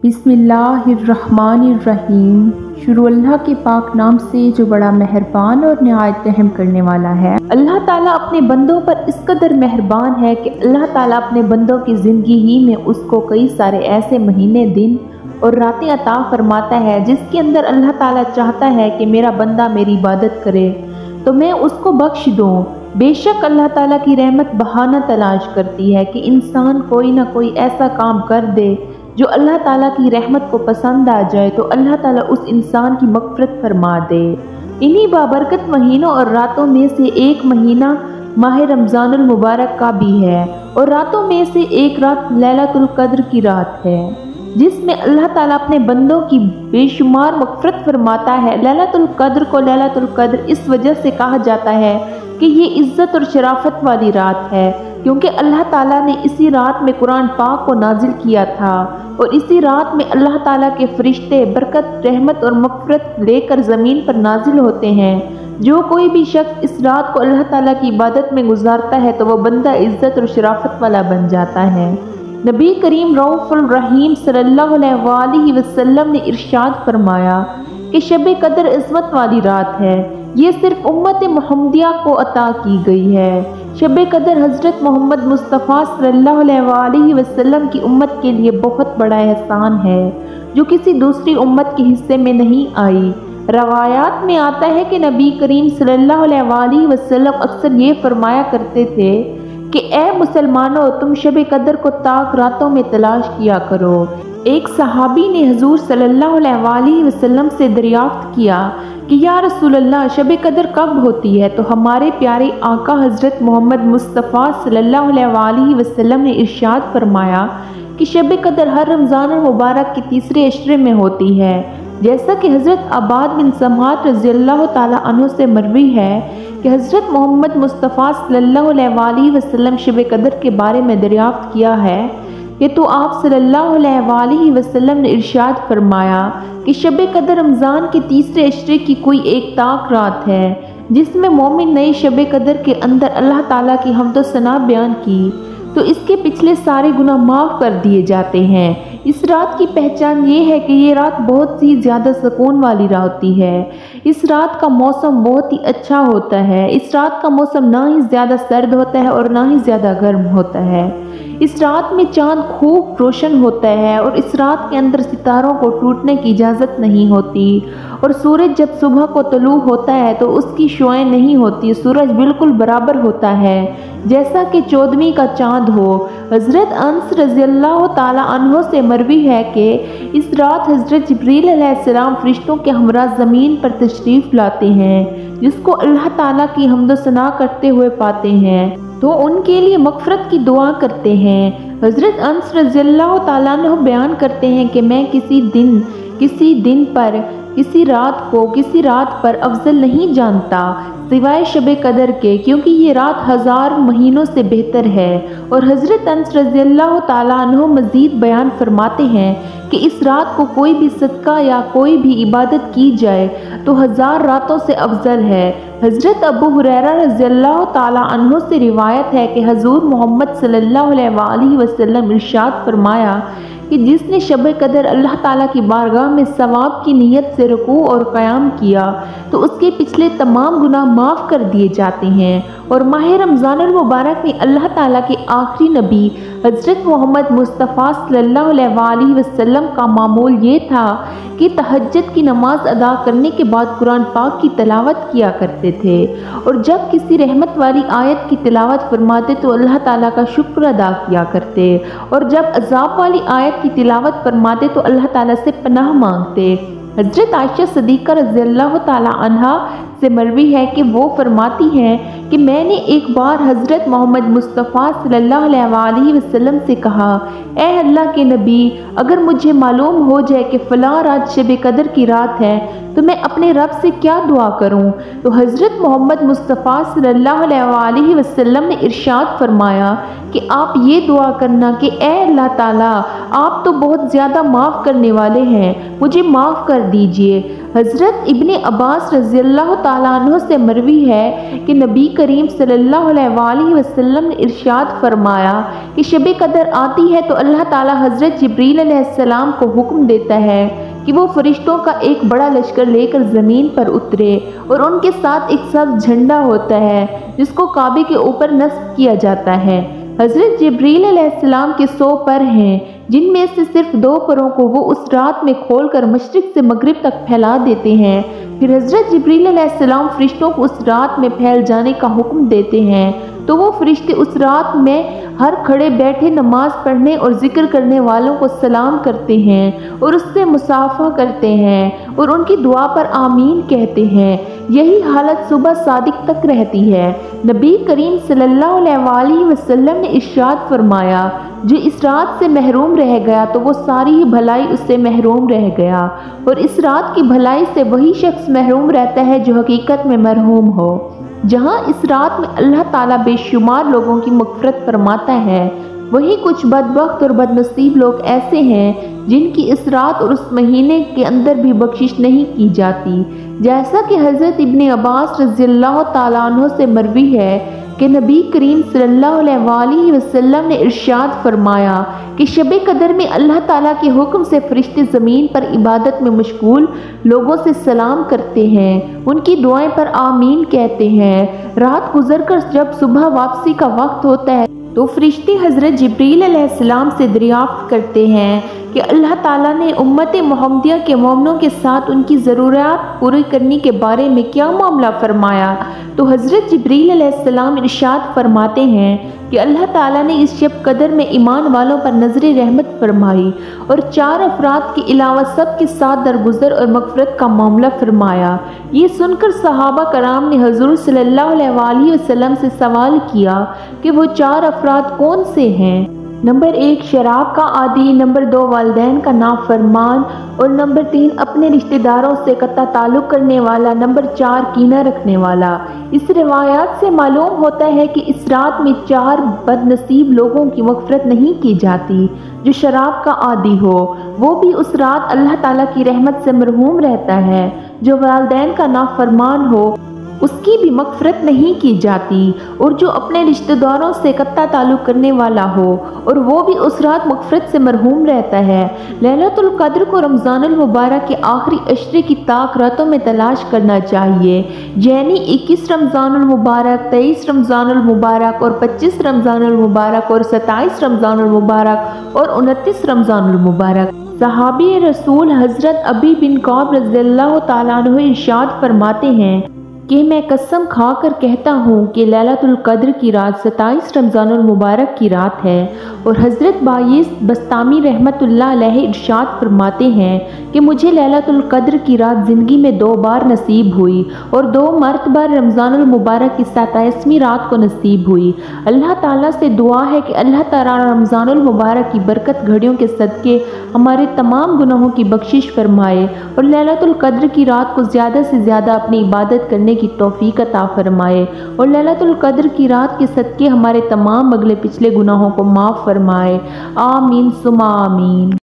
बिस्मिल्लाहिर्रहमानिर्रहीम। शुरू अल्लाह के पाक नाम से जो बड़ा मेहरबान और निहायत रहम करने वाला है। अल्लाह ताला अपने बंदों पर इस कदर मेहरबान है कि अल्लाह ताला अपने बंदों की ज़िंदगी ही में उसको कई सारे ऐसे महीने, दिन और रातें अता फरमाता है जिसके अंदर अल्लाह ताला चाहता है कि मेरा बंदा मेरी इबादत करे तो मैं उसको बख्श दूँ। बेशक अल्लाह ताला की रहमत बहाना तलाश करती है कि इंसान कोई ना कोई ऐसा काम कर दे जो अल्लाह ताला की रहमत को पसंद आ जाए तो अल्लाह ताला उस इंसान की मग़फ़िरत फरमा दे। इन्हीं बाबरकत महीनों और रातों में से एक महीना माह रमज़ानुल मुबारक का भी है और रातों में से एक रात लैलतुल क़द्र की रात है जिसमें अल्लाह ताला अपने बंदों की बेशुमार मग़फ़िरत फरमाता है। लैलतुल क़द्र को लैलतुल क़द्र इस वजह से कहा जाता है कि ये इज़्ज़त और शराफत वाली रात है क्योंकि अल्लाह ताला ने इसी रात में कुरान पाक को नाजिल किया था और इसी रात में अल्लाह ताला के फरिश्ते बरकत, रहमत और मग़फ़िरत लेकर ज़मीन पर नाजिल होते हैं। जो कोई भी शख्स इस रात को अल्लाह ताला की इबादत में गुजारता है तो वह बंदा इज़्ज़त और शराफत वाला बन जाता है। नबी करीम रऊफ़ुर रहीम सल्लल्लाहु अलैहि वसल्लम ने इरशाद फरमाया कि शब कदर इस्मत वाली रात है, ये सिर्फ उम्मत मुहम्मदिया को अता की गई है। शब कदर हज़रत मोहम्मद मुस्तफ़ा सल्लल्लाहु अलैहि वसल्लम की उम्मत के लिए बहुत बड़ा एहसान है जो किसी दूसरी उम्मत के हिस्से में नहीं आई। रवायात में आता है कि नबी करीम सल्लल्लाहु अलैहि वसल्लम अक्सर ये फरमाया करते थे कि ए मुसलमानों, तुम शब कदर को ताक रातों में तलाश किया करो। एक सहाबी ने हुज़ूर सल्लल्लाहु अलैहि वसल्लम से दरियाफ्त किया कि या रसूल अल्लाह, शब कदर कब होती है? तो हमारे प्यारे आका हज़रत मोहम्मद मुस्तफ़ा सल्लल्लाहु अलैहि वसल्लम ने इरशाद फरमाया कि शब कदर हर रमज़ान मुबारक के तीसरे अशरे में होती है। जैसा कि हज़रत अब्बाद बिन समात रज़ियल्लाहु ताला अन्हु से मरवी है कि हज़रत मोहम्मद मुस्तफ़ा सल्लल्लाहु अलैहि वसल्लम शब कदर के बारे में दरियाफ्त किया है कि तो आप सल्लल्लाहु अलैहि वसल्लम ने इरशाद फरमाया कि शब कदर रमज़ान के तीसरे अशरे की कोई एक ताक रात है जिसमें मोमिन नए शब कदर के अंदर अल्लाह ताला की हम्द सना बयान की तो इसके पिछले सारे गुनाह माफ़ कर दिए जाते हैं। इस रात की पहचान ये है कि ये रात बहुत ही ज़्यादा सुकून वाली रात होती है। इस रात का मौसम बहुत ही अच्छा होता है। इस रात का मौसम ना ही ज़्यादा सर्द होता है और ना ही ज़्यादा गर्म होता है। इस रात में चाँद खूब रोशन होता है और इस रात के अंदर सितारों को टूटने की इजाज़त नहीं होती और सूरज जब सुबह को तलू होता है तो उसकी शुआएं नहीं होती। सूरज बिल्कुल बराबर होता है जैसा कि 14वीं का चाँद हो। हज़रत अनस रज़ियल्लाहु ताला अन्हु से मरवी है कि इस रात हज़रत जिब्रील अलैहिस्सलाम फरिश्तों के हमरा ज़मीन पर तशरीफ़ लाते हैं जिसको अल्लाह ताला की हम्द सना करते हुए पाते हैं तो उनके लिए मग़फ़िरत की दुआ करते हैं। हज़रत अनस रज़ियल्लाहु ताला अन्हु बयान करते हैं कि मैं किसी दिन पर किसी रात पर अफजल नहीं जानता सिवाय शब कदर के क्योंकि ये रात 1000 महीनों से बेहतर है। और हज़रत अनस रज़ियल्लाहु ताला अन्हु मज़ीद बयान फरमाते हैं कि इस रात को कोई भी सदका या कोई भी इबादत की जाए तो 1000 रातों से अफजल है। हज़रत अबू हुरैरा रज़ियल्लाहु ताला अन्हु से रिवायत है कि हुज़ूर मोहम्मद सल्लल्लाहु अलैहि वसल्लम इरशाद फरमाया कि जिसने शब कदर अल्लाह ताला की बारगाह में सवाब की नीयत से रुकू और क़याम किया तो उसके पिछले तमाम गुनाह माफ़ कर दिए जाते हैं। और माह रमज़ानुल मुबारक में अल्लाह ताला के आखिरी नबी हज़रत मोहम्मद मुस्तफ़ा सल्लल्लाहु अलैहि वसल्लम का मामूल ये था कि तहज्जुद की नमाज अदा करने के बाद कुरान पाक की तिलावत किया करते थे और जब किसी रहमत वाली आयत की तिलावत फरमाते तो अल्लाह ताला का शुक्र अदा किया करते और जब अज़ाब वाली आयत की तिलावत फरमाते तो अल्लाह ताला से पनाह मांगते। हज़रत आयशा सिद्दीक़ा रज़ियल्लाहु ताला अन्हा से मरवी है कि वो फरमाती हैं कि मैंने एक बार हज़रत मोहम्मद मुस्तफ़ा सल्लल्लाहु अलैहि वसल्लम से कहा, ए अल्लाह के नबी, अगर मुझे मालूम हो जाए कि फ़लाँ रात शब कदर की रात है तो मैं अपने रब से क्या दुआ करूं? तो हज़रत मोहम्मद मुस्तफ़ा सल्लल्लाहु अलैहि वसल्लम ने इरशाद फरमाया कि आप ये दुआ करना कि ए अल्लाह ताला, आप तो बहुत ज़्यादा माफ़ करने वाले हैं, मुझे माफ़ कर दीजिए। हज़रत इब्ने अब्बास रज़ियल्लाहु ताला अन्हु से मरवी है कि नबी करीम सल्लल्लाहु अलैहि वसल्लम ने इरशाद फरमाया कि शब कदर आती है तो अल्लाह ताला हज़रत जिब्रील अलैहिस्सलाम को हुक्म देता है कि वो फरिश्तों का एक बड़ा लश्कर लेकर ज़मीन पर उतरे और उनके साथ एक सब्ज़ झंडा होता है जिसको काबे के ऊपर नस्ब किया जाता है। हज़रत जिब्रील अलैहिस्सलाम के 100 पर हैं, जिनमें से सिर्फ 2 परों को वो उस रात में खोलकर मशरिक से मगरिब तक फैला देते हैं। फिर हज़रत जिब्रील अलैहिस्सलाम फरिश्तों को उस रात में फैल जाने का हुक्म देते हैं तो वो फरिश्ते उस रात में हर खड़े बैठे नमाज पढ़ने और जिक्र करने वालों को सलाम करते हैं और उससे मुसाफा करते हैं और उनकी दुआ पर आमीन कहते हैं। यही हालत सुबह सादिक तक रहती है। नबी करीम सल्लल्लाहु अलैहि वसल्लम ने इरशाद फरमाया, जो इस रात से महरूम रह गया तो वो सारी ही भलाई उससे महरूम रह गया, और इस रात की भलाई से वही शख्स महरूम रहता है जो हकीकत में मरहूम हो। जहाँ इस रात में अल्लाह ताला बेशुमार लोगों की मग़फ़िरत फरमाता है, वहीं कुछ बदबख्त और बदनसीब लोग ऐसे हैं जिनकी इस रात और उस महीने के अंदर भी बख्शिश नहीं की जाती। जैसा कि हज़रत इब्न अब्बास रज़ियल्लाहु ताला अन्हु से मरवी है कि नबी करीम सल्लल्लाहु अलैहि वसल्लम ने इरशाद फरमाया कि शब कदर में अल्लाह ताला के हुक्म से फरिश्ते ज़मीन पर इबादत में मशगूल लोगों से सलाम करते हैं, उनकी दुआएं पर आमीन कहते हैं। रात गुजरकर जब सुबह वापसी का वक्त होता है तो फरिश्ते हज़रत जिब्रील अलैहिस्सलाम से दरियाफ्त करते हैं कि अल्लाह ताला ने उम्मत मुहम्मदिया के मोमिनों के साथ उनकी ज़रूरियात पूरी करने के बारे में क्या मामला फरमाया। तो हज़रत जिब्रील अलैहिस्सलाम इरशाद फरमाते हैं कि अल्लाह ताला ने इस शब कदर में ईमान वालों पर नज़र रहमत फरमाई और 4 अफराद के अलावा सब के साथ दरगुजर और मग़फ़िरत का मामला फरमाया। ये सुनकर सहाबा कराम ने हुज़ूर सल्लल्लाहु अलैहि वसल्लम से सवाल किया कि वो 4 अफराद कौन से हैं। नंबर 1 शराब का आदी, नंबर 2 वालिदैन का नाफरमान और नंबर 3 अपने रिश्तेदारों से कत्ता ताल्लुक़ करने वाला, नंबर 4 कीना रखने वाला। इस रिवायात से मालूम होता है कि इस रात में 4 बदनसीब लोगों की मग़फ़िरत नहीं की जाती। जो शराब का आदी हो वो भी उस रात अल्लाह ताला की रहमत से मरहूम रहता है। जो वालिदैन का नाफरमान हो उसकी भी मग़फ़िरत नहीं की जाती, और जो अपने रिश्तेदारों से कत्ता ताल्लुक़ करने वाला हो और वो भी उस रात मग़फ़िरत से मरहूम रहता है। लैलतुल क़द्र को रमज़ानुल मुबारक के आखिरी अशरे की ताक रातों में तलाश करना चाहिए, यानी 21 रमज़ानुल मुबारक, 23 रमज़ानुल मुबारक और 25 रमज़ानुल मुबारक और 27 रमज़ानुल मुबारक और 29 रमज़ानुल मुबारक। सहाबी रसूल हज़रत अबी बिन कौब रज़ियल्लाहु ताला अन्हु इरशाद फरमाते हैं कि मैं कसम खाकर कहता हूँ कि लैलतुल क़द्र की रात 27 रमज़ानुल मुबारक की रात है। और हज़रत बाईस बस्तामी रहमतुल्लाह अलैहि इरशाद फरमाते हैं कि मुझे लैलतुल क़द्र की रात ज़िंदगी में 2 बार नसीब हुई और 2 मरतबा रमज़ानुल मुबारक की 27वीं रात को नसीब हुई। अल्लाह ताला से दुआ है कि अल्लाह ताला रमज़ानुल मुबारक की बरकत घड़ियों के सदक़े हमारे तमाम गुनाहों की बख्शिश फरमाए और लैलतुल क़द्र की रात को ज़्यादा से ज़्यादा अपनी इबादत करने की तौफीक अता फरमाए और लैलतुल क़द्र की रात के सदक़े हमारे तमाम अगले पिछले गुनाहों को माफ़ फरमाए। आमीन सुमा आमीन।